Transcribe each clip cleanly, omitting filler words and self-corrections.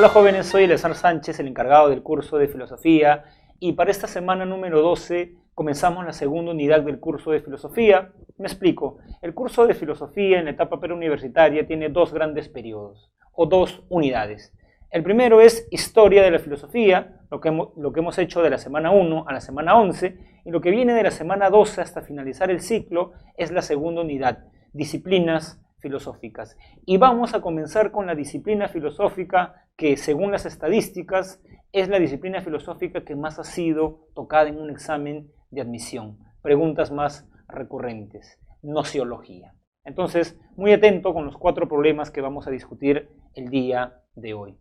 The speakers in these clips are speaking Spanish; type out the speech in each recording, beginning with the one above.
Hola jóvenes, soy Eleazar Sánchez, el encargado del curso de filosofía, y para esta semana número 12 comenzamos la segunda unidad del curso de filosofía. Me explico, el curso de filosofía en la etapa preuniversitaria tiene dos grandes periodos, o dos unidades. El primero es historia de la filosofía, lo que hemos hecho de la semana 1 a la semana 11, y lo que viene de la semana 12 hasta finalizar el ciclo es la segunda unidad, disciplinas filosóficas. Y vamos a comenzar con la disciplina filosófica que, según las estadísticas, es la disciplina filosófica que más ha sido tocada en un examen de admisión. Preguntas más recurrentes, nociología. Entonces, muy atento con los 4 problemas que vamos a discutir el día de hoy.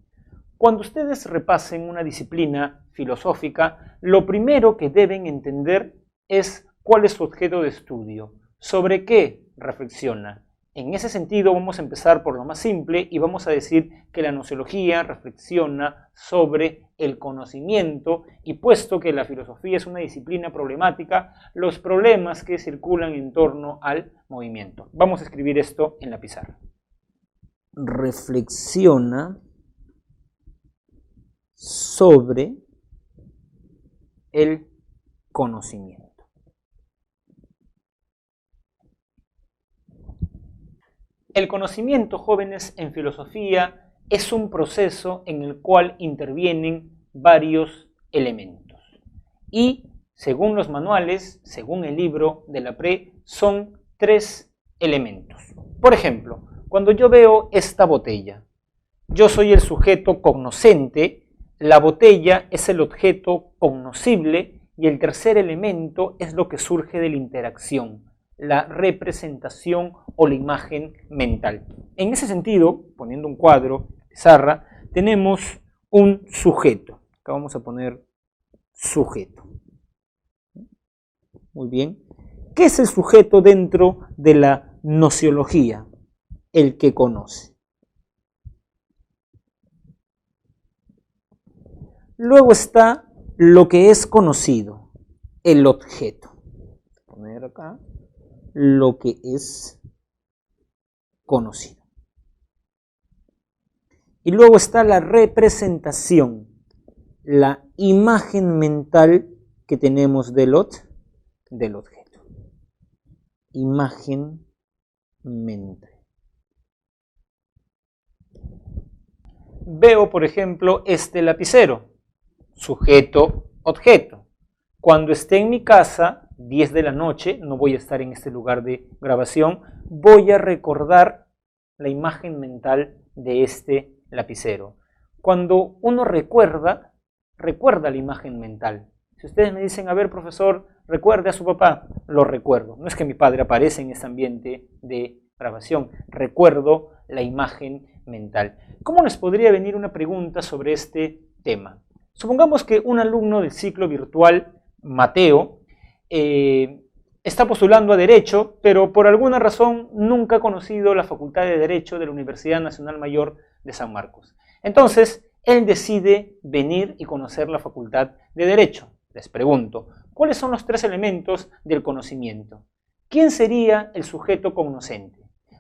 Cuando ustedes repasen una disciplina filosófica, lo primero que deben entender es cuál es su objeto de estudio, sobre qué reflexiona. En ese sentido vamos a empezar por lo más simple y vamos a decir que la nociología reflexiona sobre el conocimiento, y puesto que la filosofía es una disciplina problemática, los problemas que circulan en torno al movimiento. Vamos a escribir esto en la pizarra. Reflexiona sobre el conocimiento. El conocimiento, jóvenes, en filosofía es un proceso en el cual intervienen varios elementos. Y, según los manuales, según el libro de la PRE, son 3 elementos. Por ejemplo, cuando yo veo esta botella, yo soy el sujeto cognoscente, la botella es el objeto cognoscible y el tercer elemento es lo que surge de la interacción, la representación o la imagen mental. En ese sentido, poniendo un cuadro, pizarra, tenemos un sujeto. Acá vamos a poner sujeto. Muy bien. ¿Qué es el sujeto dentro de la nociología? El que conoce. Luego está lo que es conocido, el objeto. Voy a poner acá lo que es conocido. Y luego está la representación, la imagen mental que tenemos del objeto. Imagen mental. Veo, por ejemplo, este lapicero, sujeto, objeto. Cuando esté en mi casa, 10 de la noche, no voy a estar en este lugar de grabación, voy a recordar la imagen mental de este lapicero. Cuando uno recuerda la imagen mental. Si ustedes me dicen, a ver, profesor, recuerde a su papá, lo recuerdo. No es que mi padre aparece en este ambiente de grabación, recuerdo la imagen mental. ¿Cómo les podría venir una pregunta sobre este tema? Supongamos que un alumno del ciclo virtual, Mateo, está postulando a Derecho, pero por alguna razón nunca ha conocido la Facultad de Derecho de la Universidad Nacional Mayor de San Marcos. Entonces, él decide venir y conocer la Facultad de Derecho. Les pregunto, ¿cuáles son los 3 elementos del conocimiento? ¿Quién sería el sujeto cognoscente?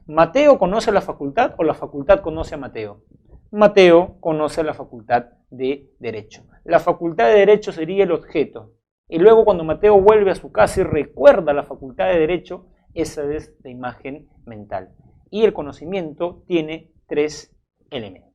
¿Mateo conoce la facultad o la facultad conoce a Mateo? Mateo conoce la Facultad de Derecho. La Facultad de Derecho sería el objeto. Y luego cuando Mateo vuelve a su casa y recuerda la Facultad de Derecho, esa es la imagen mental. Y el conocimiento tiene 3 elementos.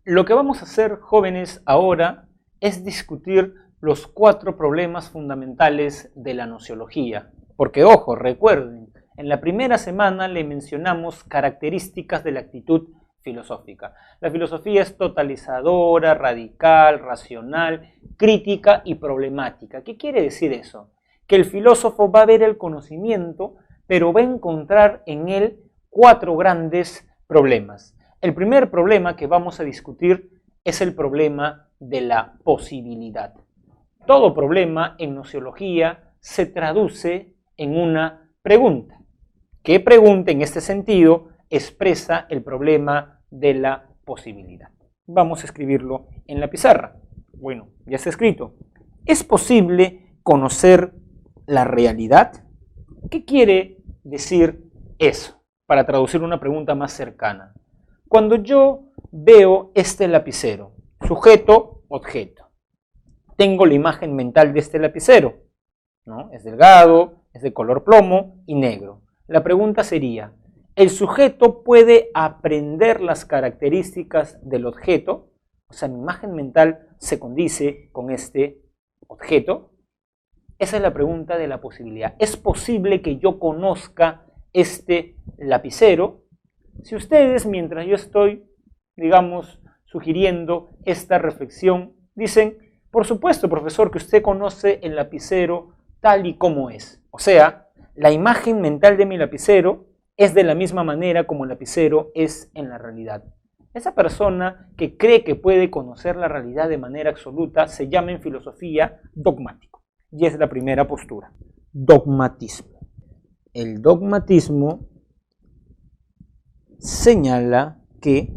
Lo que vamos a hacer, jóvenes, ahora es discutir los 4 problemas fundamentales de la nociología. Porque, ojo, recuerden, en la primera semana le mencionamos características de la actitud filosófica. La filosofía es totalizadora, radical, racional, crítica y problemática. ¿Qué quiere decir eso? Que el filósofo va a ver el conocimiento, pero va a encontrar en él 4 grandes problemas. El primer problema que vamos a discutir es el problema de la posibilidad. Todo problema en nociología se traduce en una pregunta. ¿Qué pregunta en este sentido expresa el problema de la posibilidad? Vamos a escribirlo en la pizarra. Bueno, ya está escrito. ¿Es posible conocer la realidad? ¿Qué quiere decir eso? Para traducir una pregunta más cercana. Cuando yo veo este lapicero, sujeto, objeto. Tengo la imagen mental de este lapicero, ¿no? Es delgado, es de color plomo y negro. La pregunta sería, ¿el sujeto puede aprender las características del objeto? O sea, mi imagen mental se condice con este objeto. Esa es la pregunta de la posibilidad. ¿Es posible que yo conozca este lapicero? Si ustedes, mientras yo estoy, digamos, sugiriendo esta reflexión, dicen, por supuesto, profesor, que usted conoce el lapicero tal y como es. O sea, la imagen mental de mi lapicero es de la misma manera como el lapicero es en la realidad. Esa persona que cree que puede conocer la realidad de manera absoluta se llama en filosofía dogmático. Y es la primera postura. Dogmatismo. El dogmatismo señala que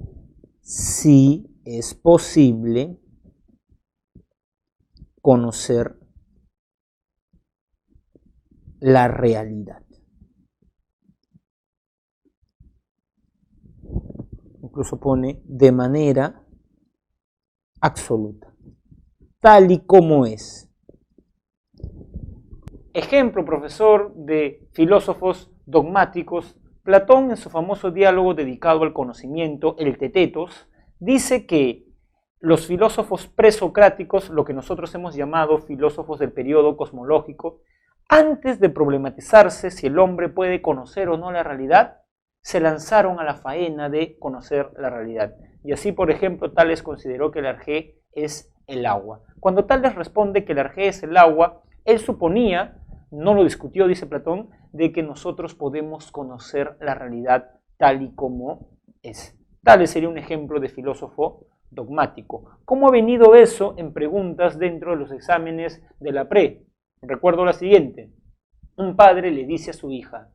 sí es posible conocer la realidad. Incluso pone de manera absoluta, tal y como es. Ejemplo, profesor, de filósofos dogmáticos, Platón en su famoso diálogo dedicado al conocimiento, el Tetetos, dice que los filósofos presocráticos, lo que nosotros hemos llamado filósofos del periodo cosmológico, antes de problematizarse si el hombre puede conocer o no la realidad, se lanzaron a la faena de conocer la realidad. Y así, por ejemplo, Tales consideró que el arjé es el agua. Cuando Tales responde que el arjé es el agua, él suponía, no lo discutió, dice Platón, de que nosotros podemos conocer la realidad tal y como es. Tales sería un ejemplo de filósofo dogmático. ¿Cómo ha venido eso en preguntas dentro de los exámenes de la pre? Recuerdo la siguiente. Un padre le dice a su hija,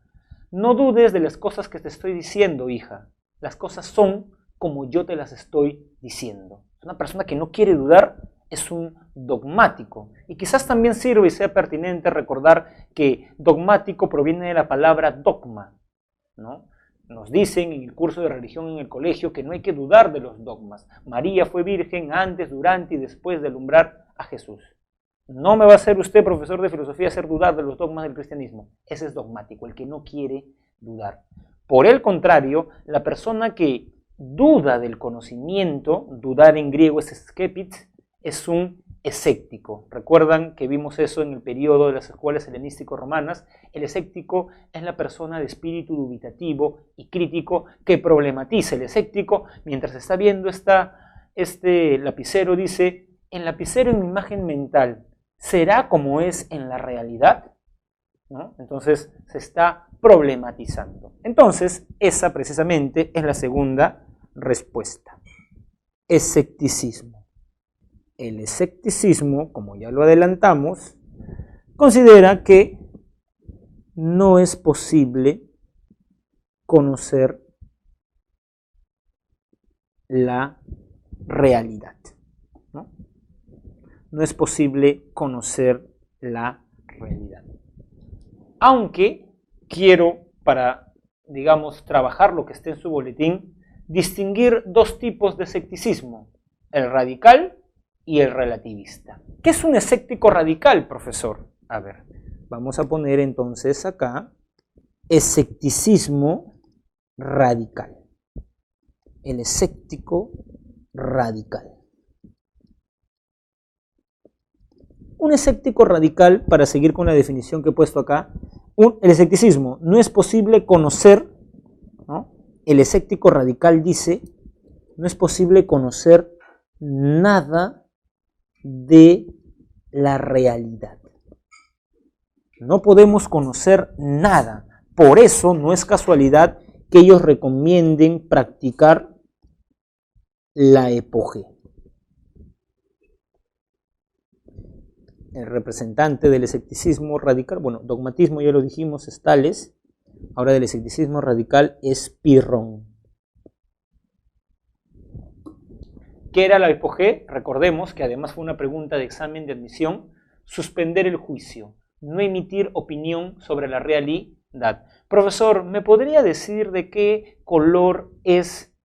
no dudes de las cosas que te estoy diciendo, hija. Las cosas son como yo te las estoy diciendo. Una persona que no quiere dudar es un dogmático. Y quizás también sirve y sea pertinente recordar que dogmático proviene de la palabra dogma, ¿no? Nos dicen en el curso de religión en el colegio que no hay que dudar de los dogmas. María fue virgen antes, durante y después de alumbrar a Jesús. No me va a hacer usted, profesor de filosofía, hacer dudar de los dogmas del cristianismo. Ese es dogmático, el que no quiere dudar. Por el contrario, la persona que duda del conocimiento, dudar en griego es skepis, es un escéptico. Recuerdan que vimos eso en el periodo de las escuelas helenístico-romanas. El escéptico es la persona de espíritu dubitativo y crítico que problematiza. El escéptico, mientras está viendo este lapicero, dice, el lapicero en mi imagen mental, ¿será como es en la realidad? ¿No? Entonces se está problematizando. Entonces, esa precisamente es la segunda respuesta. Escepticismo. El escepticismo, como ya lo adelantamos, considera que no es posible conocer la realidad. No es posible conocer la realidad. Aunque quiero, para, digamos, trabajar lo que esté en su boletín, distinguir dos tipos de escepticismo, el radical y el relativista. ¿Qué es un escéptico radical, profesor? A ver, vamos a poner entonces acá escepticismo radical. El escéptico radical. Un escéptico radical, para seguir con la definición que he puesto acá, el escepticismo, no es posible conocer, ¿no? El escéptico radical dice, no es posible conocer nada de la realidad. No podemos conocer nada. Por eso no es casualidad que ellos recomienden practicar la epogé. El representante del escepticismo radical, bueno, dogmatismo ya lo dijimos, es Tales. Ahora del escepticismo radical es Pirrón. ¿Qué era la epogé? Recordemos que además fue una pregunta de examen de admisión, suspender el juicio, no emitir opinión sobre la realidad. Profesor, ¿me podría decir de qué color es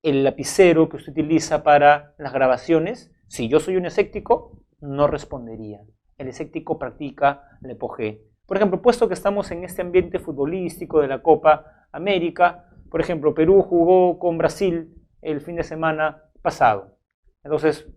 el lapicero que usted utiliza para las grabaciones, si yo soy un escéptico, no respondería. El escéptico practica la epogé. Por ejemplo, puesto que estamos en este ambiente futbolístico de la Copa América, por ejemplo, Perú jugó con Brasil el fin de semana pasado. Entonces,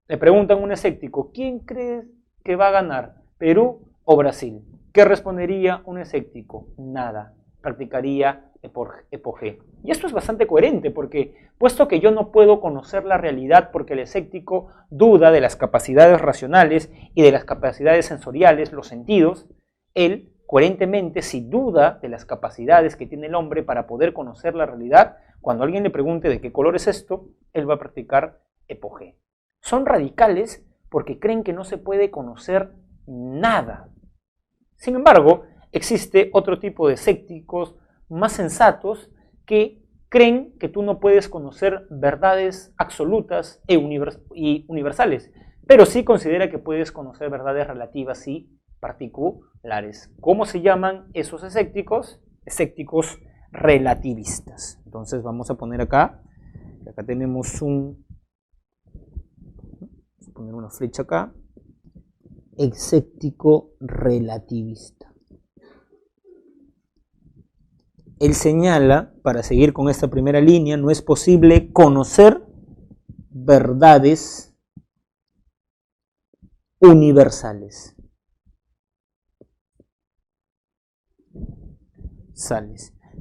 le preguntan a un escéptico, ¿quién cree que va a ganar, Perú o Brasil? ¿Qué respondería un escéptico? Nada. Practicaría epogé. Y esto es bastante coherente porque, puesto que yo no puedo conocer la realidad porque el escéptico duda de las capacidades racionales y de las capacidades sensoriales, los sentidos, él, coherentemente, si duda de las capacidades que tiene el hombre para poder conocer la realidad, cuando alguien le pregunte de qué color es esto, él va a practicar epogé. Son radicales porque creen que no se puede conocer nada. Sin embargo, existe otro tipo de escépticos más sensatos que creen que tú no puedes conocer verdades absolutas y universales, pero sí considera que puedes conocer verdades relativas y particulares. ¿Cómo se llaman esos escépticos? Escépticos relativistas. Entonces vamos a poner acá tenemos vamos a poner una flecha acá, escéptico relativista. Él señala, para seguir con esta primera línea, no es posible conocer verdades universales.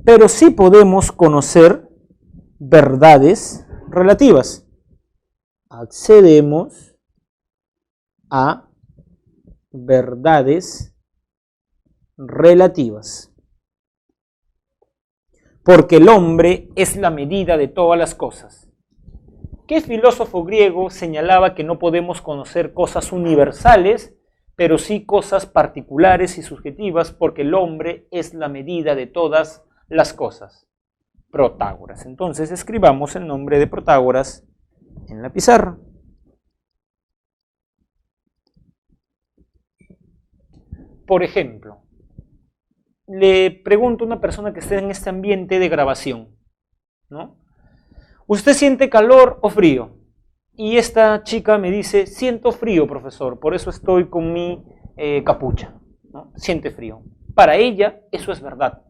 Pero sí podemos conocer verdades relativas. Accedemos a verdades relativas. Porque el hombre es la medida de todas las cosas. ¿Qué filósofo griego señalaba que no podemos conocer cosas universales, pero sí cosas particulares y subjetivas, porque el hombre es la medida de todas las cosas? Protágoras. Entonces escribamos el nombre de Protágoras en la pizarra. Por ejemplo, le pregunto a una persona que esté en este ambiente de grabación, ¿no? ¿Usted siente calor o frío? Y esta chica me dice, siento frío, profesor, por eso estoy con mi capucha, ¿no? Siente frío. Para ella, eso es verdad.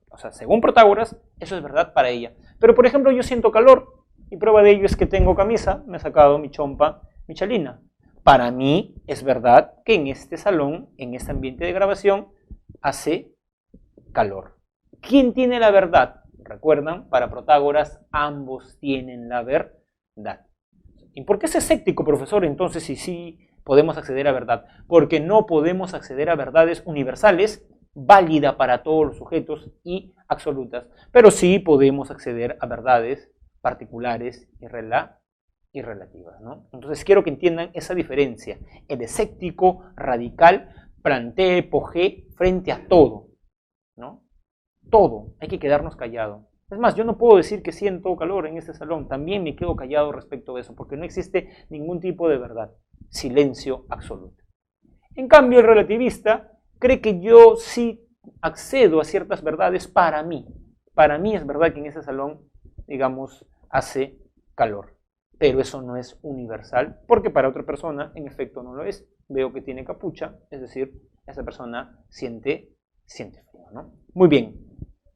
O sea, según Protágoras, eso es verdad para ella. Pero, por ejemplo, yo siento calor, y prueba de ello es que tengo camisa, me he sacado mi chompa, mi chalina. Para mí es verdad que en este salón, en este ambiente de grabación, hace calor. ¿Quién tiene la verdad? ¿Recuerdan? Para Protágoras, ambos tienen la verdad. ¿Y por qué es escéptico, profesor? Entonces, si sí podemos acceder a verdad. Porque no podemos acceder a verdades universales, válida para todos los sujetos y absolutas. Pero sí podemos acceder a verdades particulares y relativas, ¿no? Entonces, quiero que entiendan esa diferencia. El escéptico radical plantea epogé frente a todo, ¿no? Todo, hay que quedarnos callados. Es más, yo no puedo decir que siento calor en este salón, también me quedo callado respecto de eso, porque no existe ningún tipo de verdad, silencio absoluto. En cambio, el relativista cree que yo sí accedo a ciertas verdades para mí. Para mí es verdad que en ese salón, digamos, hace calor, pero eso no es universal, porque para otra persona, en efecto, no lo es. Veo que tiene capucha, es decir, esa persona siente frío, ¿no? Muy bien.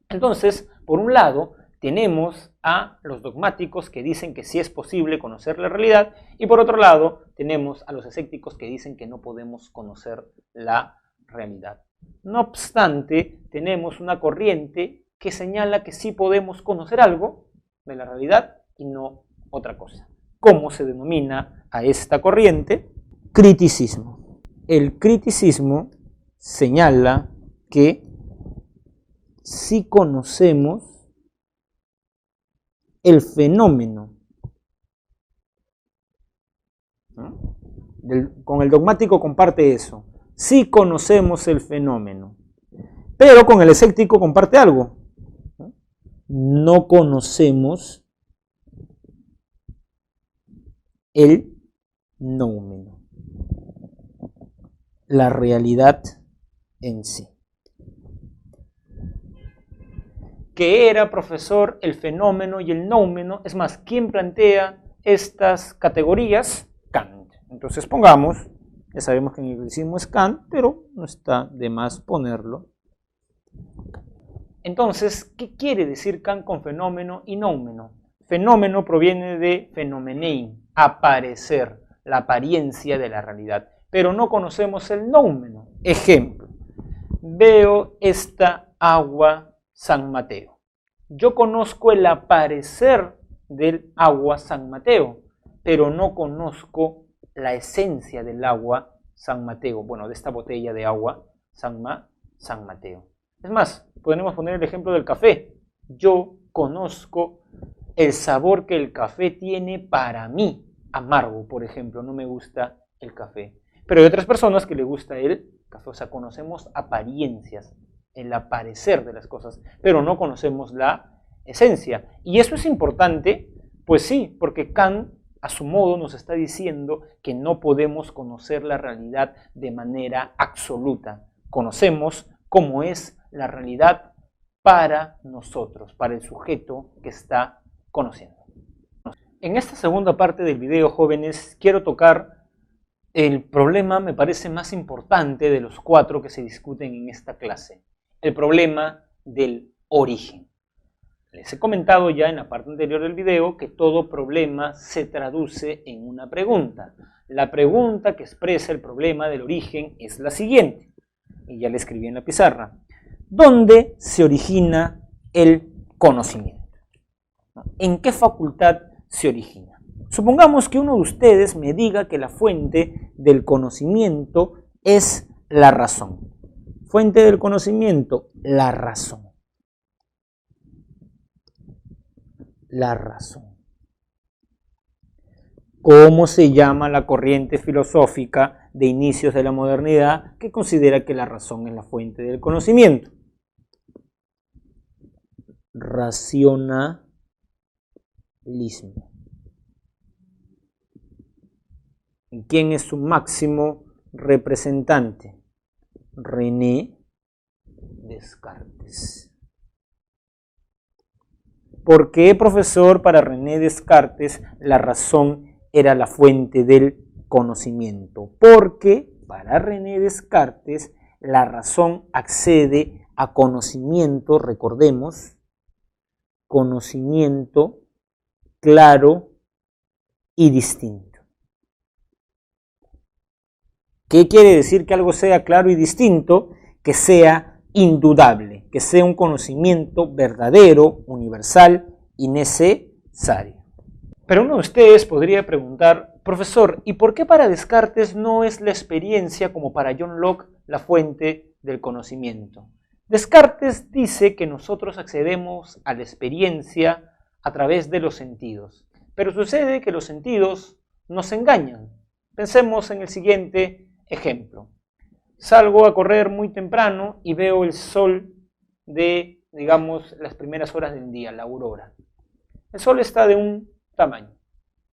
Entonces, por un lado, tenemos a los dogmáticos que dicen que sí es posible conocer la realidad, y por otro lado, tenemos a los escépticos que dicen que no podemos conocer la realidad. No obstante, tenemos una corriente que señala que sí podemos conocer algo de la realidad y no otra cosa. ¿Cómo se denomina a esta corriente? Criticismo. El criticismo señala que sí conocemos el fenómeno, ¿no? Con el dogmático comparte eso. Sí conocemos el fenómeno, pero con el escéptico comparte algo. No conocemos el noumeno, la realidad en sí. ¿Qué era, profesor, el fenómeno y el noumeno? Es más, ¿quién plantea estas categorías? Kant. Entonces pongamos, ya sabemos que en el gricismo es Kant, pero no está de más ponerlo. Entonces, ¿qué quiere decir Kant con fenómeno y noumeno? Fenómeno proviene de phenomenein, aparecer, la apariencia de la realidad, pero no conocemos el noumeno. Ejemplo, veo esta agua San Mateo. Yo conozco el aparecer del agua San Mateo, pero no conozco la esencia del agua San Mateo, bueno, de esta botella de agua San Mateo. Es más, podemos poner el ejemplo del café. Yo conozco el sabor que el café tiene para mí, amargo, por ejemplo, no me gusta el café. Pero hay otras personas que les gusta el café, o sea, conocemos apariencias, el aparecer de las cosas, pero no conocemos la esencia. Y eso es importante, pues sí, porque Kant a su modo nos está diciendo que no podemos conocer la realidad de manera absoluta. Conocemos cómo es la realidad para nosotros, para el sujeto que está conociendo. En esta segunda parte del video, jóvenes, quiero tocar el problema, me parece, más importante de los 4 que se discuten en esta clase. El problema del origen. Les he comentado ya en la parte anterior del video que todo problema se traduce en una pregunta. La pregunta que expresa el problema del origen es la siguiente, y ya la escribí en la pizarra. ¿Dónde se origina el conocimiento? ¿En qué facultad se origina? Supongamos que uno de ustedes me diga que la fuente del conocimiento es la razón. Fuente del conocimiento, la razón. La razón. ¿Cómo se llama la corriente filosófica de inicios de la modernidad que considera que la razón es la fuente del conocimiento? Racionalismo. ¿Y quién es su máximo representante? René Descartes. ¿Por qué, profesor, para René Descartes la razón era la fuente del conocimiento? Porque para René Descartes la razón accede a conocimiento, recordemos, conocimiento claro y distinto. ¿Qué quiere decir que algo sea claro y distinto? Que sea indudable, que sea un conocimiento verdadero, universal y necesario. Pero uno de ustedes podría preguntar, profesor, ¿y por qué para Descartes no es la experiencia como para John Locke la fuente del conocimiento? Descartes dice que nosotros accedemos a la experiencia a través de los sentidos, pero sucede que los sentidos nos engañan. Pensemos en el siguiente ejemplo. Salgo a correr muy temprano y veo el sol de, digamos, las primeras horas del día, la aurora. El sol está de un tamaño.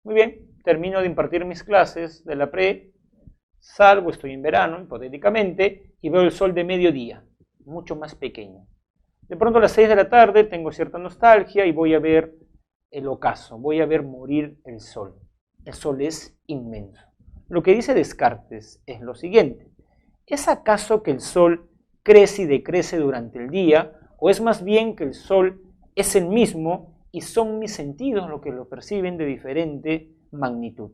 Muy bien, termino de impartir mis clases de la pre, salgo, estoy en verano, hipotéticamente, y veo el sol de mediodía, mucho más pequeño. De pronto a las 6 de la tarde tengo cierta nostalgia y voy a ver el ocaso, voy a ver morir el sol. El sol es inmenso. Lo que dice Descartes es lo siguiente. ¿Es acaso que el sol crece y decrece durante el día? ¿O es más bien que el sol es el mismo y son mis sentidos los que lo perciben de diferente magnitud?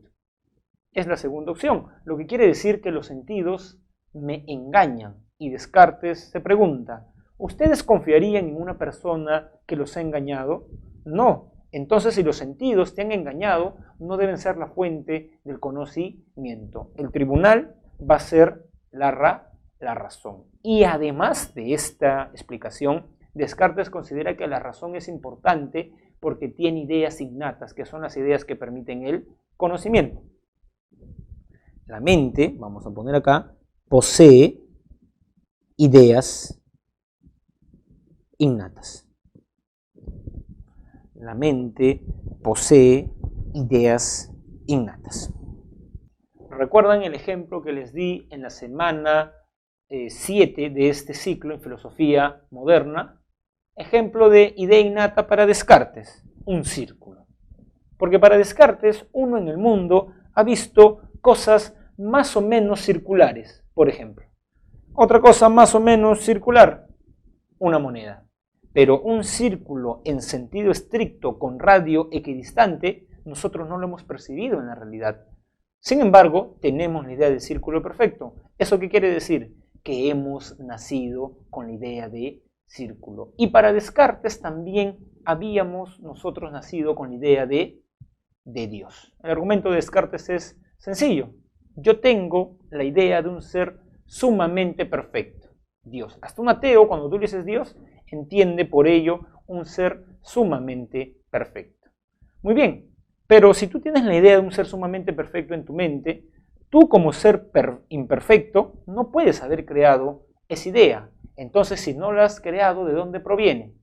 Es la segunda opción, lo que quiere decir que los sentidos me engañan. Y Descartes se pregunta, ¿ustedes confiarían en una persona que los ha engañado? No. Entonces, si los sentidos te han engañado, no deben ser la fuente del conocimiento. El tribunal va a ser la razón. Y además de esta explicación, Descartes considera que la razón es importante porque tiene ideas innatas, que son las ideas que permiten el conocimiento. La mente, vamos a poner acá, posee ideas innatas. La mente posee ideas innatas. ¿Recuerdan el ejemplo que les di en la semana 7 de este ciclo en filosofía moderna? Ejemplo de idea innata para Descartes, un círculo. Porque para Descartes, uno en el mundo ha visto cosas más o menos circulares, por ejemplo. Otra cosa más o menos circular, una moneda. Pero un círculo en sentido estricto con radio equidistante, nosotros no lo hemos percibido en la realidad. Sin embargo, tenemos la idea del círculo perfecto. ¿Eso qué quiere decir? Que hemos nacido con la idea de círculo. Y para Descartes también habíamos nosotros nacido con la idea de Dios. El argumento de Descartes es sencillo. Yo tengo la idea de un ser sumamente perfecto, Dios. Hasta un ateo, cuando tú le dices Dios, entiende por ello un ser sumamente perfecto. Muy bien, pero si tú tienes la idea de un ser sumamente perfecto en tu mente, tú como ser imperfecto no puedes haber creado esa idea. Entonces, si no la has creado, ¿de dónde proviene?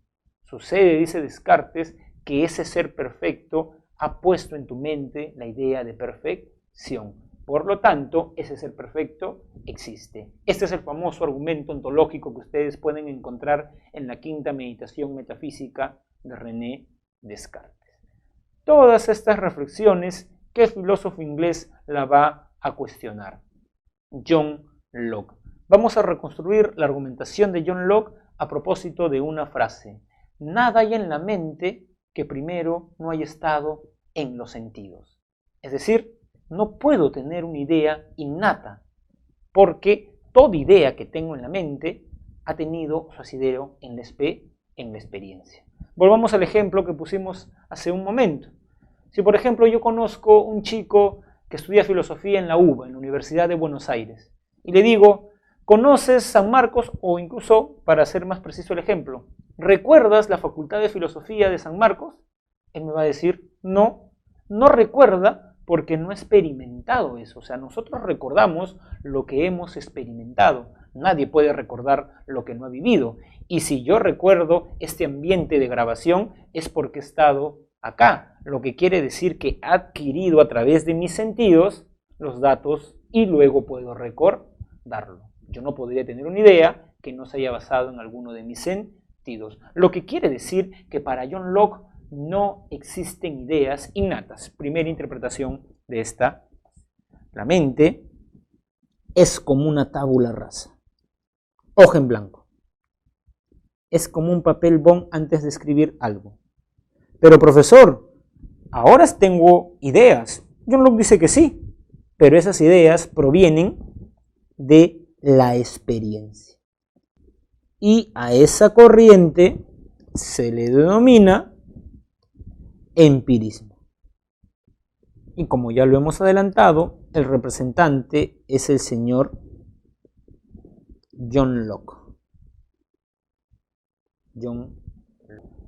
Sucede, dice Descartes, que ese ser perfecto ha puesto en tu mente la idea de perfección. Por lo tanto, ese ser perfecto existe. Este es el famoso argumento ontológico que ustedes pueden encontrar en la quinta meditación metafísica de René Descartes. Todas estas reflexiones, ¿qué filósofo inglés la va a cuestionar? John Locke. Vamos a reconstruir la argumentación de John Locke a propósito de una frase. Nada hay en la mente que primero no haya estado en los sentidos. Es decir, no puedo tener una idea innata, porque toda idea que tengo en la mente ha tenido su asidero en la experiencia. Volvamos al ejemplo que pusimos hace un momento. Si por ejemplo yo conozco un chico que estudia filosofía en la UBA, en la Universidad de Buenos Aires, y le digo, ¿conoces San Marcos? O incluso, para hacer más preciso el ejemplo, ¿recuerdas la Facultad de Filosofía de San Marcos? Él me va a decir, no recuerda porque no ha experimentado eso. O sea, nosotros recordamos lo que hemos experimentado. Nadie puede recordar lo que no ha vivido. Y si yo recuerdo este ambiente de grabación es porque he estado acá, lo que quiere decir que he adquirido a través de mis sentidos los datos y luego puedo recordarlo. Yo no podría tener una idea que no se haya basado en alguno de mis sentidos. Lo que quiere decir que para John Locke no existen ideas innatas. Primera interpretación de esta. La mente es como una tabula rasa, hoja en blanco. Es como un papel bond antes de escribir algo. Pero profesor, ahora tengo ideas. John Locke dice que sí, pero esas ideas provienen de la experiencia. Y a esa corriente se le denomina empirismo. Y como ya lo hemos adelantado, el representante es el señor John Locke.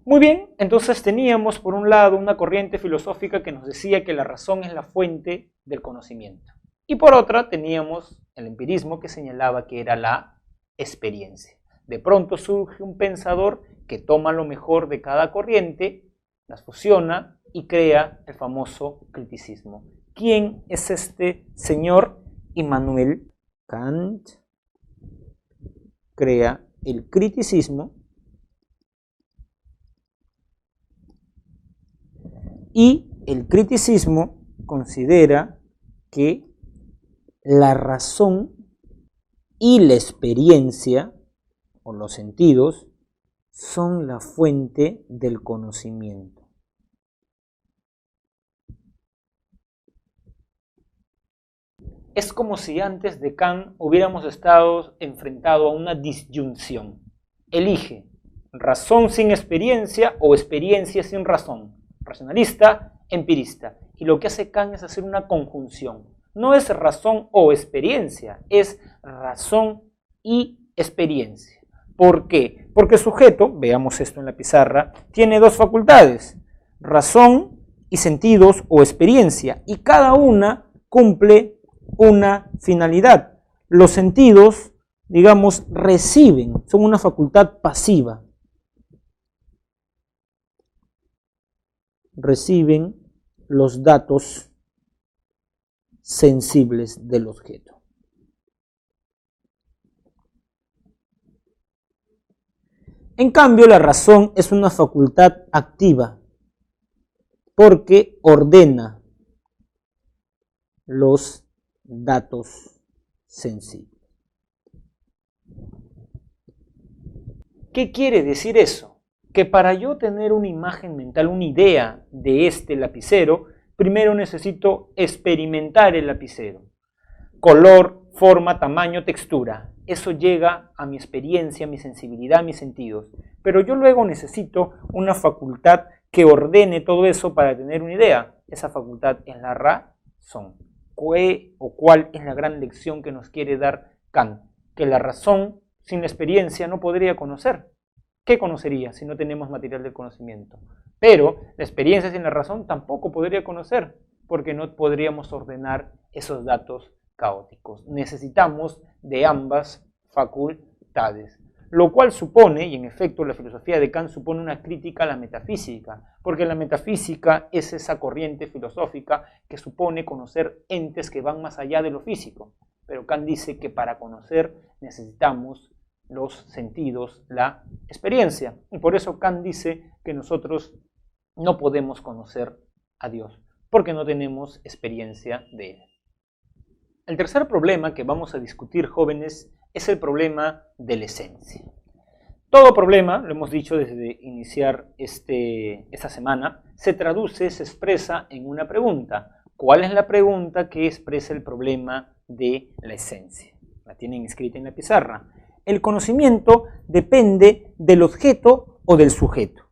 Muy bien, entonces teníamos por un lado una corriente filosófica que nos decía que la razón es la fuente del conocimiento. Y por otra teníamos el empirismo que señalaba que era la experiencia. De pronto surge un pensador que toma lo mejor de cada corriente, las fusiona y crea el famoso criticismo. ¿Quién es este señor? Immanuel Kant crea el criticismo y el criticismo considera que la razón y la experiencia o los sentidos son la fuente del conocimiento. Es como si antes de Kant hubiéramos estado enfrentado a una disyunción. Elige razón sin experiencia o experiencia sin razón. Racionalista, empirista. Y lo que hace Kant es hacer una conjunción. No es razón o experiencia, es razón y experiencia. ¿Por qué? Porque el sujeto, veamos esto en la pizarra, tiene dos facultades, razón y sentidos o experiencia, y cada una cumple una finalidad. Los sentidos, digamos, reciben, son una facultad pasiva. Reciben los datos sensibles del objeto. En cambio, la razón es una facultad activa porque ordena los datos sensibles. ¿Qué quiere decir eso? Que para yo tener una imagen mental, una idea de este lapicero, primero necesito experimentar el lapicero. Color, forma, tamaño, textura. Eso llega a mi experiencia, a mi sensibilidad, a mis sentidos. Pero yo luego necesito una facultad que ordene todo eso para tener una idea. Esa facultad es la razón. ¿Qué o cuál es la gran lección que nos quiere dar Kant? Que la razón sin la experiencia no podría conocer. ¿Qué conocería si no tenemos material del conocimiento? Pero la experiencia sin la razón tampoco podría conocer, porque no podríamos ordenar esos datos caóticos. Necesitamos de ambas facultades, lo cual supone, y en efecto la filosofía de Kant supone una crítica a la metafísica, porque la metafísica es esa corriente filosófica que supone conocer entes que van más allá de lo físico. Pero Kant dice que para conocer necesitamos los sentidos, la experiencia. Y por eso Kant dice que nosotros no podemos conocer a Dios, porque no tenemos experiencia de Él. El tercer problema que vamos a discutir, jóvenes, es el problema de la esencia. Todo problema, lo hemos dicho desde iniciar esta semana, se traduce, se expresa en una pregunta. ¿Cuál es la pregunta que expresa el problema de la esencia? La tienen escrita en la pizarra. El conocimiento depende del objeto o del sujeto.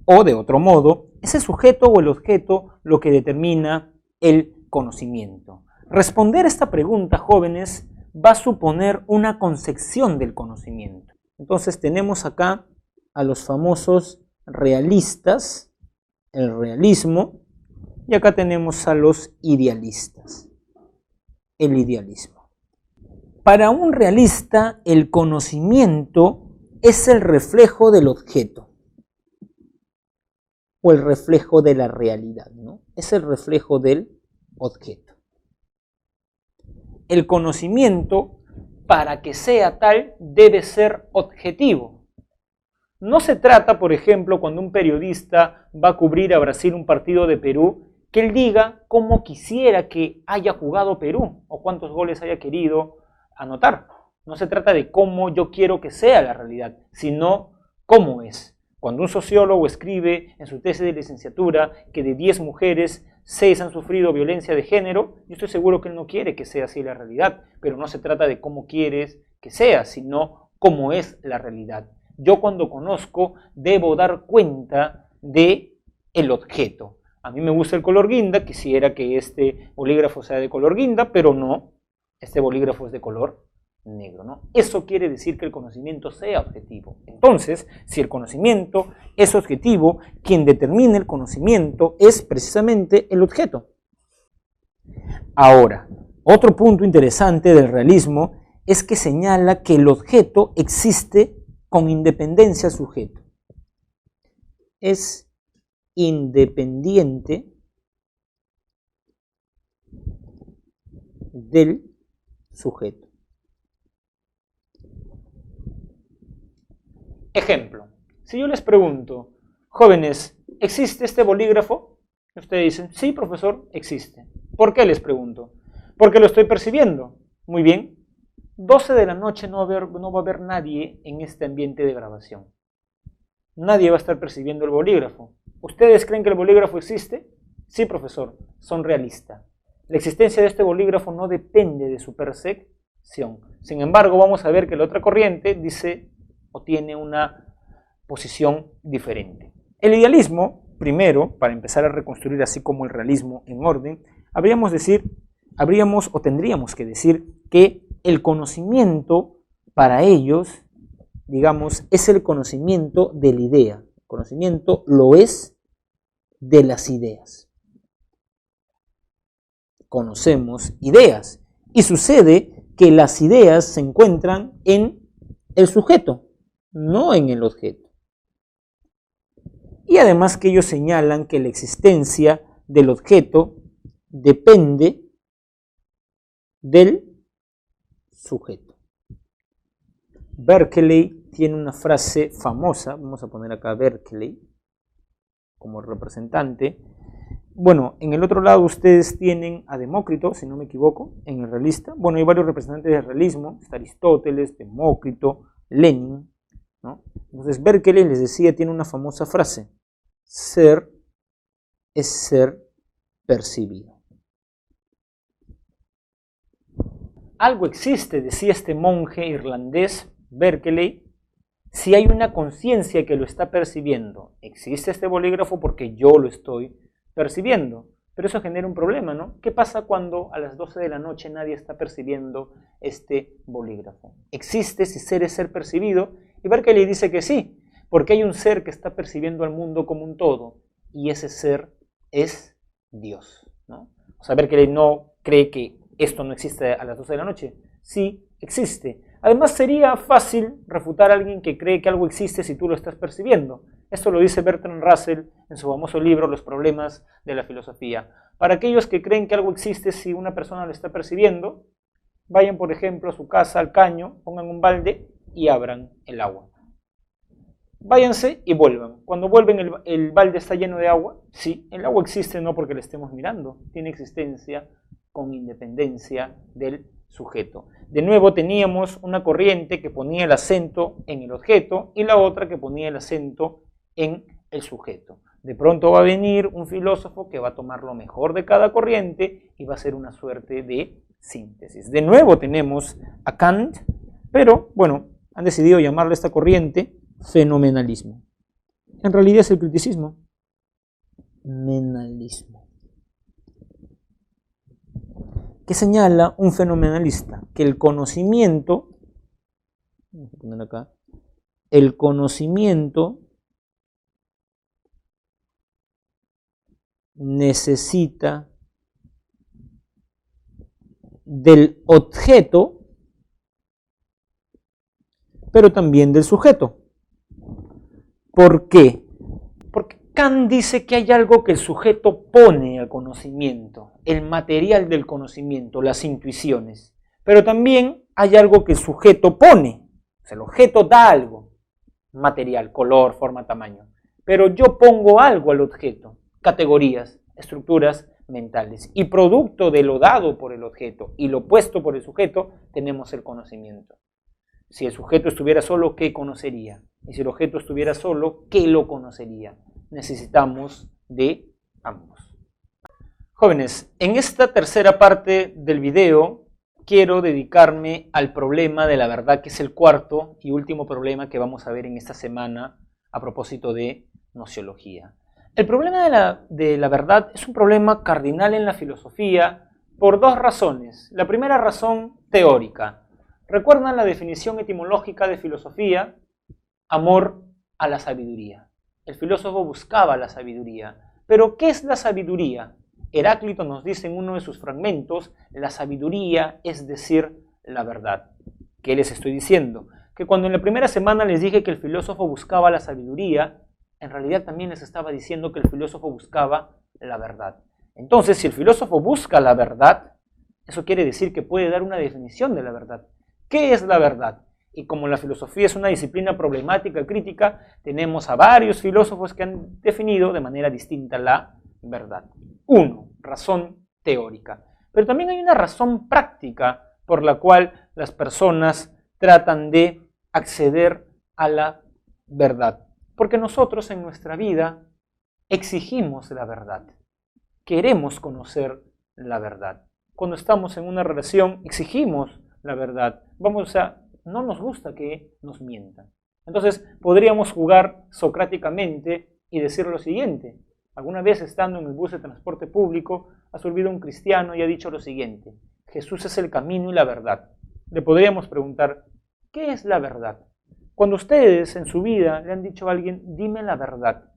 O de otro modo, es el sujeto o el objeto lo que determina el conocimiento. Responder esta pregunta, jóvenes, va a suponer una concepción del conocimiento. Entonces tenemos acá a los famosos realistas, el realismo, y acá tenemos a los idealistas, el idealismo. Para un realista, el conocimiento es el reflejo del objeto, o el reflejo de la realidad, ¿no? Es el reflejo del objeto. El conocimiento, para que sea tal, debe ser objetivo. No se trata, por ejemplo, cuando un periodista va a cubrir a Brasil un partido de Perú, que él diga cómo quisiera que haya jugado Perú o cuántos goles haya querido anotar. No se trata de cómo yo quiero que sea la realidad, sino cómo es. Cuando un sociólogo escribe en su tesis de licenciatura que de 10 mujeres, 6 han sufrido violencia de género, yo estoy seguro que él no quiere que sea así la realidad, pero no se trata de cómo quieres que sea, sino cómo es la realidad. Yo cuando conozco debo dar cuenta de el objeto. A mí me gusta el color guinda, quisiera que este bolígrafo sea de color guinda, pero no, este bolígrafo es de color negro, ¿no? Eso quiere decir que el conocimiento sea objetivo. Entonces, si el conocimiento es objetivo, quien determina el conocimiento es precisamente el objeto. Ahora, otro punto interesante del realismo es que señala que el objeto existe con independencia al sujeto. Es independiente del sujeto. Ejemplo, si yo les pregunto, jóvenes, ¿existe este bolígrafo? Ustedes dicen, sí, profesor, existe. ¿Por qué les pregunto? Porque lo estoy percibiendo. Muy bien. 12 de la noche no va a haber nadie en este ambiente de grabación. Nadie va a estar percibiendo el bolígrafo. ¿Ustedes creen que el bolígrafo existe? Sí, profesor, son realistas. La existencia de este bolígrafo no depende de su percepción. Sin embargo, vamos a ver que la otra corriente dice o tiene una posición diferente. El idealismo, primero, para empezar a reconstruir así como el realismo en orden, tendríamos que decir que el conocimiento para ellos, digamos, es el conocimiento de la idea. El conocimiento lo es de las ideas. Conocemos ideas y sucede que las ideas se encuentran en el sujeto, no en el objeto. Y además que ellos señalan que la existencia del objeto depende del sujeto. Berkeley tiene una frase famosa, vamos a poner acá Berkeley como representante. Bueno, en el otro lado ustedes tienen a Demócrito, si no me equivoco, en el realista. Bueno, hay varios representantes del realismo, está Aristóteles, Demócrito, Lenin, ¿no? Entonces Berkeley, les decía, tiene una famosa frase: ser es ser percibido. Algo existe, decía este monje irlandés, Berkeley, si hay una conciencia que lo está percibiendo. Existe este bolígrafo porque yo lo estoy percibiendo, pero eso genera un problema, ¿no? ¿Qué pasa cuando a las 12 de la noche nadie está percibiendo este bolígrafo? ¿Existe si ser es ser percibido? Y Berkeley dice que sí, porque hay un ser que está percibiendo al mundo como un todo, y ese ser es Dios, ¿no? O sea, Berkeley no cree que esto no existe a las 12 de la noche. Sí, existe. Además, sería fácil refutar a alguien que cree que algo existe si tú lo estás percibiendo. Esto lo dice Bertrand Russell en su famoso libro Los problemas de la filosofía. Para aquellos que creen que algo existe si una persona lo está percibiendo, vayan, por ejemplo, a su casa, al caño, pongan un balde y abran el agua. Váyanse y vuelvan. Cuando vuelven, el balde está lleno de agua. Sí, el agua existe no porque la estemos mirando, tiene existencia con independencia del sujeto. De nuevo teníamos una corriente que ponía el acento en el objeto y la otra que ponía el acento en el sujeto. De pronto va a venir un filósofo que va a tomar lo mejor de cada corriente y va a hacer una suerte de síntesis. De nuevo tenemos a Kant, pero bueno, han decidido llamarle a esta corriente fenomenalismo. En realidad es el criticismo. Menalismo. ¿Qué señala un fenomenalista? Que el conocimiento, vamos a poner acá, el conocimiento necesita del objeto, pero también del sujeto. ¿Por qué? Porque Kant dice que hay algo que el sujeto pone al conocimiento, el material del conocimiento, las intuiciones. Pero también hay algo que el sujeto pone, o sea, el objeto da algo, material, color, forma, tamaño. Pero yo pongo algo al objeto, categorías, estructuras mentales. Y producto de lo dado por el objeto y lo puesto por el sujeto, tenemos el conocimiento. Si el sujeto estuviera solo, ¿qué conocería? Y si el objeto estuviera solo, ¿qué lo conocería? Necesitamos de ambos. Jóvenes, en esta tercera parte del video quiero dedicarme al problema de la verdad, que es el cuarto y último problema que vamos a ver en esta semana a propósito de gnoseología. El problema de la verdad es un problema cardinal en la filosofía por dos razones. La primera razón, teórica. ¿Recuerdan la definición etimológica de filosofía? Amor a la sabiduría. El filósofo buscaba la sabiduría. ¿Pero qué es la sabiduría? Heráclito nos dice en uno de sus fragmentos, la sabiduría es decir la verdad. ¿Qué les estoy diciendo? Que cuando en la primera semana les dije que el filósofo buscaba la sabiduría, en realidad también les estaba diciendo que el filósofo buscaba la verdad. Entonces, si el filósofo busca la verdad, eso quiere decir que puede dar una definición de la verdad. ¿Qué es la verdad? Y como la filosofía es una disciplina problemática, crítica, tenemos a varios filósofos que han definido de manera distinta la verdad. Uno, razón teórica. Pero también hay una razón práctica por la cual las personas tratan de acceder a la verdad. Porque nosotros en nuestra vida exigimos la verdad. Queremos conocer la verdad. Cuando estamos en una relación exigimos la verdad. No nos gusta que nos mientan. Entonces podríamos jugar socráticamente y decir lo siguiente. Alguna vez estando en el bus de transporte público ha subido un cristiano y ha dicho lo siguiente: Jesús es el camino y la verdad. Le podríamos preguntar, ¿qué es la verdad? Cuando ustedes en su vida le han dicho a alguien, dime la verdad,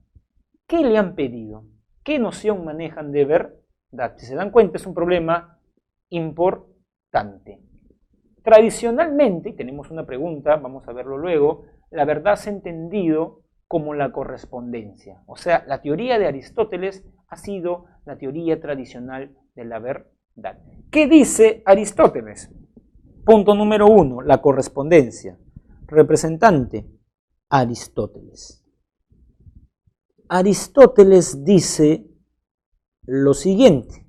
¿qué le han pedido? ¿Qué noción manejan de verdad? Si se dan cuenta, es un problema importante. Tradicionalmente, y tenemos una pregunta, vamos a verlo luego, la verdad se ha entendido como la correspondencia. O sea, la teoría de Aristóteles ha sido la teoría tradicional de la verdad. ¿Qué dice Aristóteles? Punto número 1, la correspondencia. Representante, Aristóteles. Aristóteles dice lo siguiente,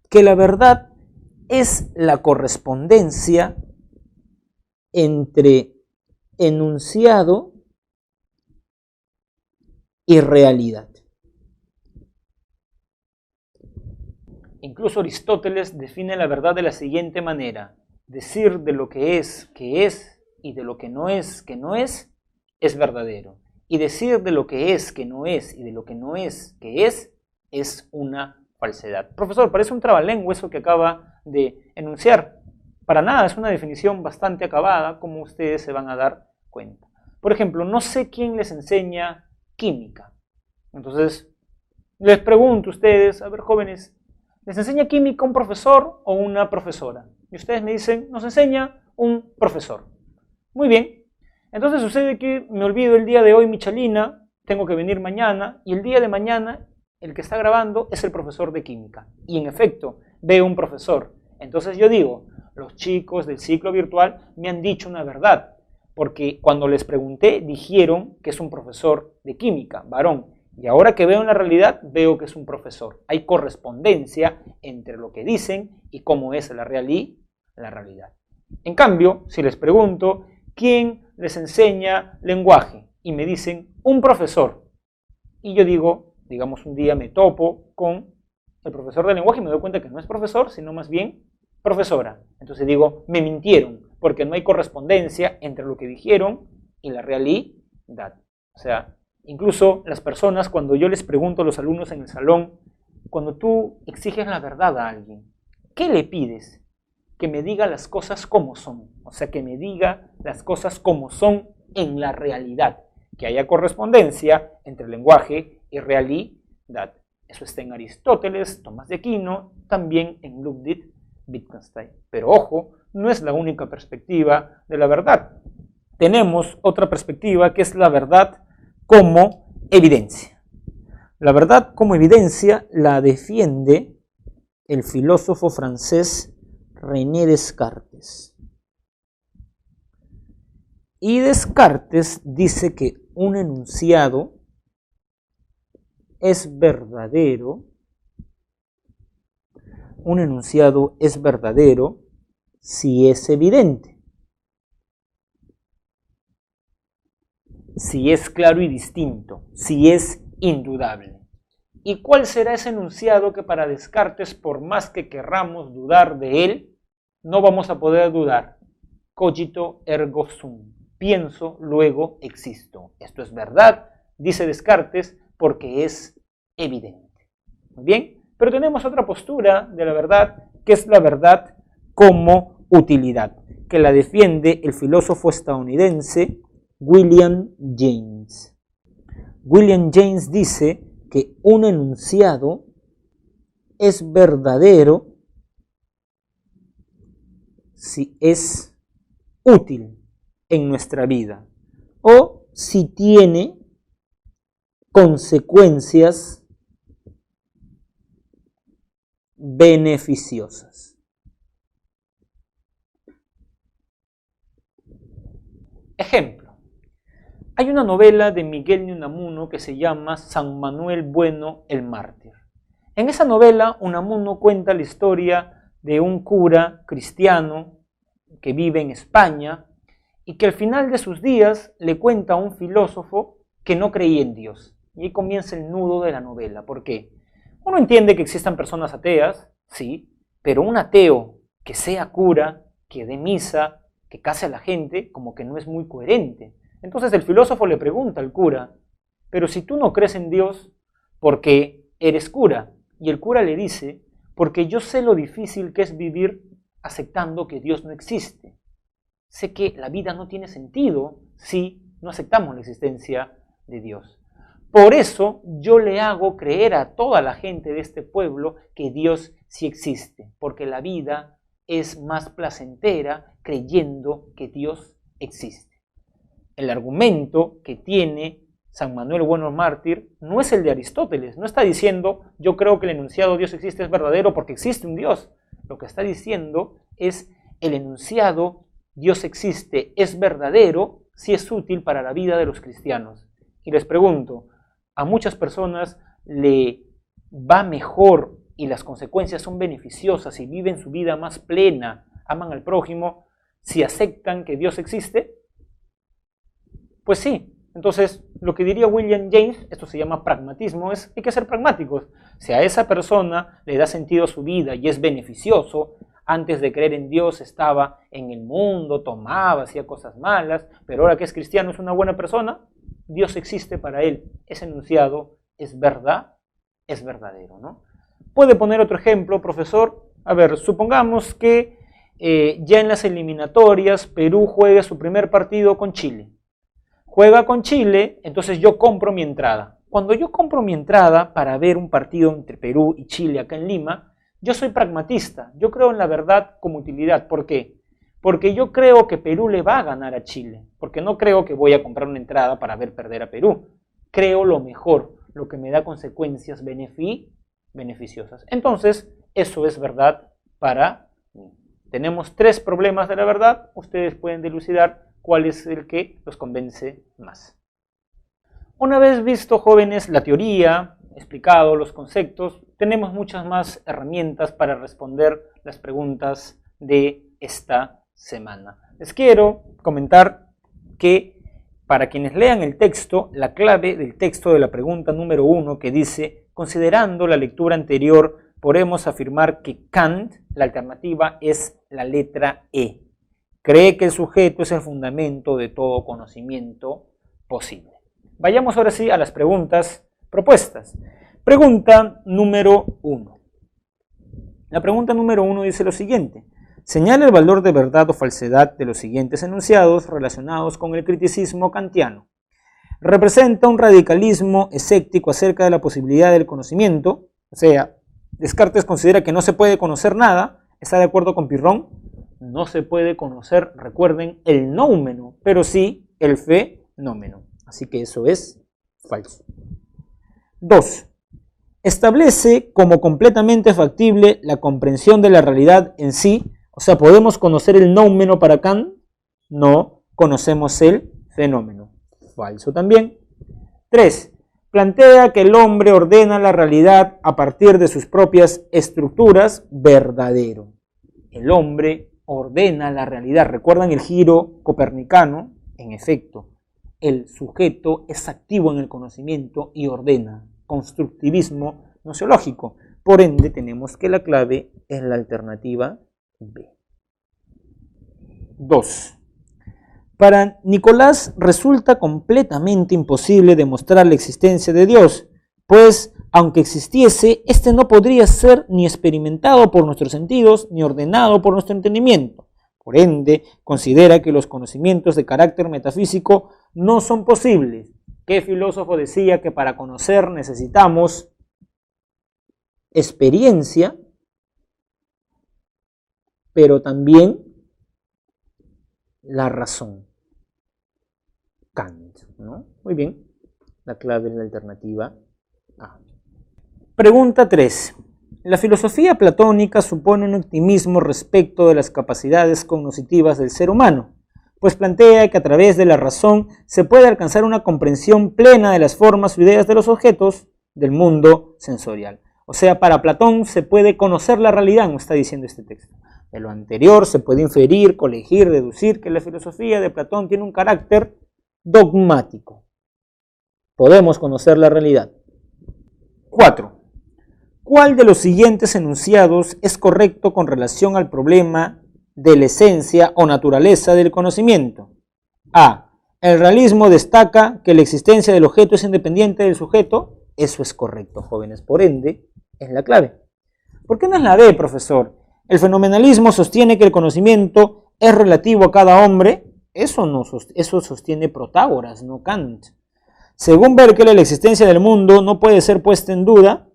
que la verdad es la correspondencia entre enunciado y realidad. Incluso Aristóteles define la verdad de la siguiente manera: decir de lo que es, y de lo que no es verdadero. Y decir de lo que es, que no es, y de lo que no es, que es una falsedad. Profesor, parece un trabalengua eso que acaba de enunciar. Para nada, es una definición bastante acabada, como ustedes se van a dar cuenta. Por ejemplo, no sé quién les enseña química. Entonces, les pregunto a ustedes, a ver, jóvenes, ¿les enseña química un profesor o una profesora? Y ustedes me dicen, nos enseña un profesor. Muy bien. Entonces sucede que me olvido el día de hoy mi chalina, tengo que venir mañana, y el día de mañana el que está grabando es el profesor de química. Y en efecto, veo un profesor. Entonces yo digo, los chicos del ciclo virtual me han dicho una verdad, porque cuando les pregunté dijeron que es un profesor de química, varón. Y ahora que veo en la realidad, veo que es un profesor. Hay correspondencia entre lo que dicen y cómo es la realidad. En cambio, si les pregunto, ¿quién les enseña lenguaje? Y me dicen, un profesor. Y yo digo, digamos, un día me topo con el profesor de lenguaje y me doy cuenta que no es profesor, sino más bien profesora. Entonces digo, me mintieron, porque no hay correspondencia entre lo que dijeron y la realidad. O sea, incluso las personas, cuando yo les pregunto a los alumnos en el salón, cuando tú exiges la verdad a alguien, ¿qué le pides? Que me diga las cosas como son. O sea, que me diga las cosas como son en la realidad. Que haya correspondencia entre lenguaje y realidad. Eso está en Aristóteles, Tomás de Aquino, también en Ludwig Wittgenstein. Pero ojo, no es la única perspectiva de la verdad. Tenemos otra perspectiva que es la verdad como evidencia. La verdad como evidencia la defiende el filósofo francés René Descartes. Y Descartes dice que un enunciado es verdadero. Un enunciado es verdadero si es evidente, si es claro y distinto, si es indudable. ¿Y cuál será ese enunciado que para Descartes, por más que querramos dudar de él, no vamos a poder dudar? Cogito ergo sum. Pienso, luego existo. Esto es verdad, dice Descartes, porque es evidente. Muy bien, pero tenemos otra postura de la verdad, que es la verdad como utilidad, que la defiende el filósofo estadounidense William James. William James dice que un enunciado es verdadero si es útil en nuestra vida o si tiene consecuencias beneficiosas. Ejemplo. Hay una novela de Miguel de Unamuno que se llama San Manuel Bueno el Mártir. En esa novela, Unamuno cuenta la historia de un cura cristiano que vive en España y que al final de sus días le cuenta a un filósofo que no creía en Dios. Y ahí comienza el nudo de la novela. ¿Por qué? Uno entiende que existan personas ateas, sí, pero un ateo que sea cura, que dé misa, que case a la gente, como que no es muy coherente. Entonces el filósofo le pregunta al cura, pero si tú no crees en Dios, ¿por qué eres cura? Y el cura le dice, porque yo sé lo difícil que es vivir aceptando que Dios no existe. Sé que la vida no tiene sentido si no aceptamos la existencia de Dios. Por eso yo le hago creer a toda la gente de este pueblo que Dios sí existe, porque la vida es más placentera creyendo que Dios existe. El argumento que tiene San Manuel Bueno Mártir no es el de Aristóteles, no está diciendo yo creo que el enunciado Dios existe es verdadero porque existe un Dios. Lo que está diciendo es el enunciado Dios existe es verdadero sí es útil para la vida de los cristianos. Y les pregunto, ¿a muchas personas le va mejor y las consecuencias son beneficiosas y viven su vida más plena, aman al prójimo, si aceptan que Dios existe? Pues sí. Entonces, lo que diría William James, esto se llama pragmatismo, es hay que ser pragmáticos. Si a esa persona le da sentido a su vida y es beneficioso, antes de creer en Dios estaba en el mundo, tomaba, hacía cosas malas, pero ahora que es cristiano es una buena persona, Dios existe para él. Ese enunciado es verdad, es verdadero, ¿no? Puede poner otro ejemplo, profesor. A ver, supongamos que ya en las eliminatorias Perú juegue su primer partido con Chile. Juega con Chile, entonces yo compro mi entrada. Cuando yo compro mi entrada para ver un partido entre Perú y Chile acá en Lima, yo soy pragmatista, yo creo en la verdad como utilidad. ¿Por qué? Porque yo creo que Perú le va a ganar a Chile, porque no creo que voy a comprar una entrada para ver perder a Perú. Creo lo mejor, lo que me da consecuencias beneficiosas. Entonces, eso es verdad para mí. Tenemos 3 problemas de la verdad, ustedes pueden dilucidar cuál es el que los convence más. Una vez visto, jóvenes, la teoría, explicado los conceptos, tenemos muchas más herramientas para responder las preguntas de esta semana. Les quiero comentar que para quienes lean el texto, la clave del texto de la pregunta número 1 que dice, considerando la lectura anterior, podemos afirmar que Kant, la alternativa es la letra E. Cree que el sujeto es el fundamento de todo conocimiento posible. Vayamos ahora sí a las preguntas propuestas. Pregunta número 1. La pregunta número 1 dice lo siguiente. Señala el valor de verdad o falsedad de los siguientes enunciados relacionados con el criticismo kantiano. Representa un radicalismo escéptico acerca de la posibilidad del conocimiento, o sea, Descartes considera que no se puede conocer nada. ¿Está de acuerdo con Pirrón? No se puede conocer, recuerden, el noumeno, pero sí el fenómeno. Así que eso es falso. 2. Establece como completamente factible la comprensión de la realidad en sí. O sea, ¿podemos conocer el noumeno para Kant? No, conocemos el fenómeno. Falso también. 3. Plantea que el hombre ordena la realidad a partir de sus propias estructuras. Verdadero. El hombre ordena la realidad. ¿Recuerdan el giro copernicano? En efecto, el sujeto es activo en el conocimiento y ordena. Constructivismo nociológico. Por ende, tenemos que la clave es la alternativa B. 2. Para Nicolás resulta completamente imposible demostrar la existencia de Dios, pues aunque existiese, este no podría ser ni experimentado por nuestros sentidos, ni ordenado por nuestro entendimiento. Por ende, considera que los conocimientos de carácter metafísico no son posibles. ¿Qué filósofo decía que para conocer necesitamos experiencia, pero también la razón? Kant, ¿no? Muy bien, la clave es la alternativa A. Pregunta 3. La filosofía platónica supone un optimismo respecto de las capacidades cognitivas del ser humano, pues plantea que a través de la razón se puede alcanzar una comprensión plena de las formas o ideas de los objetos del mundo sensorial. O sea, para Platón se puede conocer la realidad, nos está diciendo este texto. De lo anterior se puede inferir, colegir, deducir que la filosofía de Platón tiene un carácter dogmático. Podemos conocer la realidad. 4. ¿Cuál de los siguientes enunciados es correcto con relación al problema de la esencia o naturaleza del conocimiento? A. El realismo destaca que la existencia del objeto es independiente del sujeto. Eso es correcto, jóvenes. Por ende, es la clave. ¿Por qué no es la B, profesor? El fenomenalismo sostiene que el conocimiento es relativo a cada hombre. Eso sostiene Protágoras, no Kant. Según Berkeley, la existencia del mundo no puede ser puesta en duda.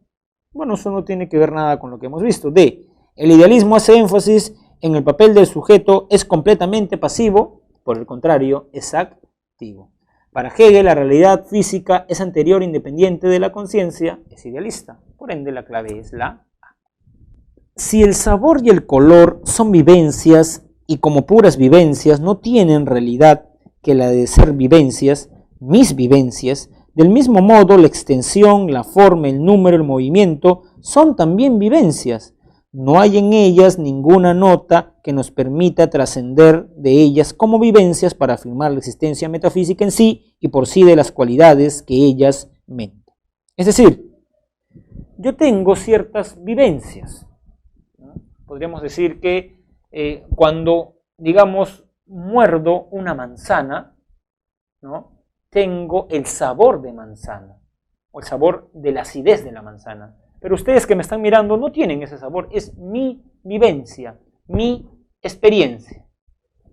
Bueno, eso no tiene que ver nada con lo que hemos visto. D. El idealismo hace énfasis en el papel del sujeto, es completamente pasivo, por el contrario, es activo. Para Hegel, la realidad física es anterior e independiente de la conciencia, es idealista. Por ende, la clave es la A. Si el sabor y el color son vivencias y como puras vivencias no tienen realidad, que la de ser vivencias, mis vivencias, del mismo modo la extensión, la forma, el número, el movimiento, son también vivencias. No hay en ellas ninguna nota que nos permita trascender de ellas como vivencias para afirmar la existencia metafísica en sí y por sí de las cualidades que ellas mentan. Es decir, yo tengo ciertas vivencias, ¿no? Podríamos decir que cuando, digamos, muerdo una manzana, ¿no?, tengo el sabor de manzana, o el sabor de la acidez de la manzana. Pero ustedes que me están mirando no tienen ese sabor, es mi vivencia, mi experiencia.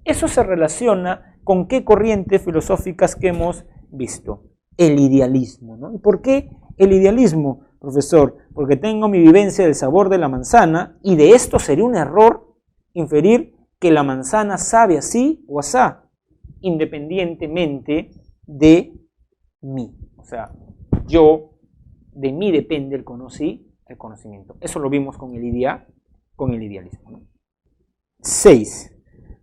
Eso se relaciona con qué corrientes filosóficas que hemos visto. El idealismo, ¿no? ¿Y por qué el idealismo, profesor? Porque tengo mi vivencia del sabor de la manzana y de esto sería un error inferir que la manzana sabe así o asá, independientemente de mí. O sea, de mí depende el conocimiento. Eso lo vimos con el idealismo, ¿no? 6.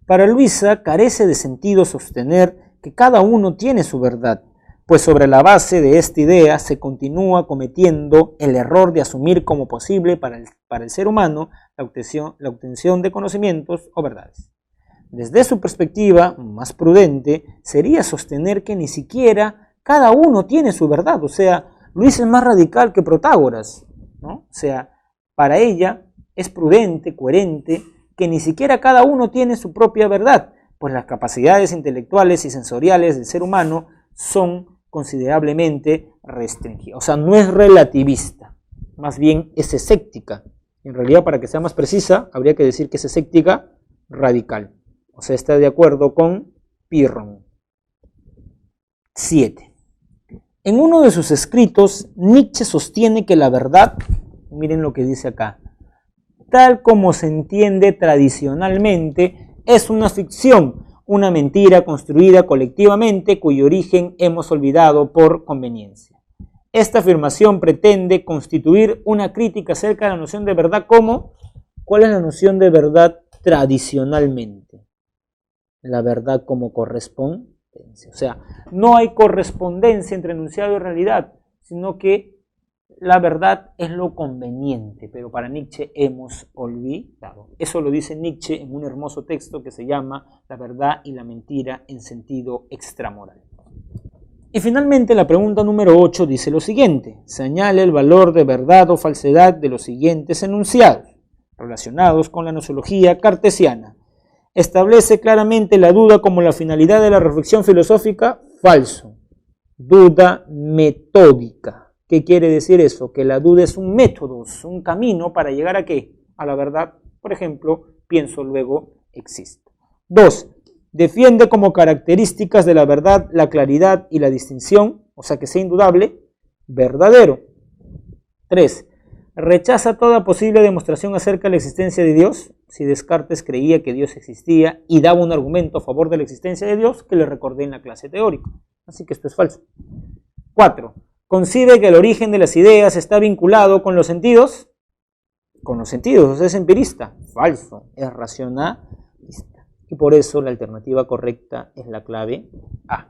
Para Luisa carece de sentido sostener que cada uno tiene su verdad, pues sobre la base de esta idea se continúa cometiendo el error de asumir como posible para el ser humano la obtención de conocimientos o verdades. Desde su perspectiva, más prudente sería sostener que ni siquiera cada uno tiene su verdad. O sea, Luisa es más radical que Protágoras, ¿no? O sea, para ella es prudente, coherente, que ni siquiera cada uno tiene su propia verdad, pues las capacidades intelectuales y sensoriales del ser humano son considerablemente restringidas. O sea, no es relativista, más bien es escéptica. En realidad, para que sea más precisa, habría que decir que es escéptica radical. O sea, está de acuerdo con Pyrrhon. 7. En uno de sus escritos, Nietzsche sostiene que la verdad, miren lo que dice acá, tal como se entiende tradicionalmente, es una ficción, una mentira construida colectivamente cuyo origen hemos olvidado por conveniencia. Esta afirmación pretende constituir una crítica acerca de la noción de verdad como, ¿cuál es la noción de verdad tradicionalmente? La verdad como correspondencia. O sea, no hay correspondencia entre enunciado y realidad, sino que la verdad es lo conveniente, pero para Nietzsche hemos olvidado. Eso lo dice Nietzsche en un hermoso texto que se llama La verdad y la mentira en sentido extramoral. Y finalmente la pregunta número 8 dice lo siguiente: señala el valor de verdad o falsedad de los siguientes enunciados, relacionados con la gnoseología cartesiana. Establece claramente la duda como la finalidad de la reflexión filosófica. Falso. Duda metódica. ¿Qué quiere decir eso? Que la duda es un método, es un camino para llegar a ¿qué? A la verdad. Por ejemplo, pienso, luego existo. 2. Defiende como características de la verdad la claridad y la distinción, o sea que sea indudable, verdadero. 3. Rechaza toda posible demostración acerca de la existencia de Dios. Si Descartes creía que Dios existía y daba un argumento a favor de la existencia de Dios que le recordé en la clase teórica. Así que esto es falso. 4. Concibe que el origen de las ideas está vinculado con los sentidos. Con los sentidos, o sea, es empirista. Falso, es racionalista. Y por eso la alternativa correcta es la clave A.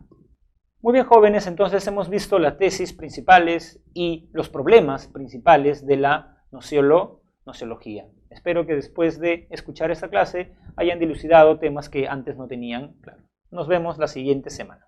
Muy bien, jóvenes, entonces hemos visto las tesis principales y los problemas principales de la gnoseología. Espero que después de escuchar esta clase hayan dilucidado temas que antes no tenían claro. Nos vemos la siguiente semana.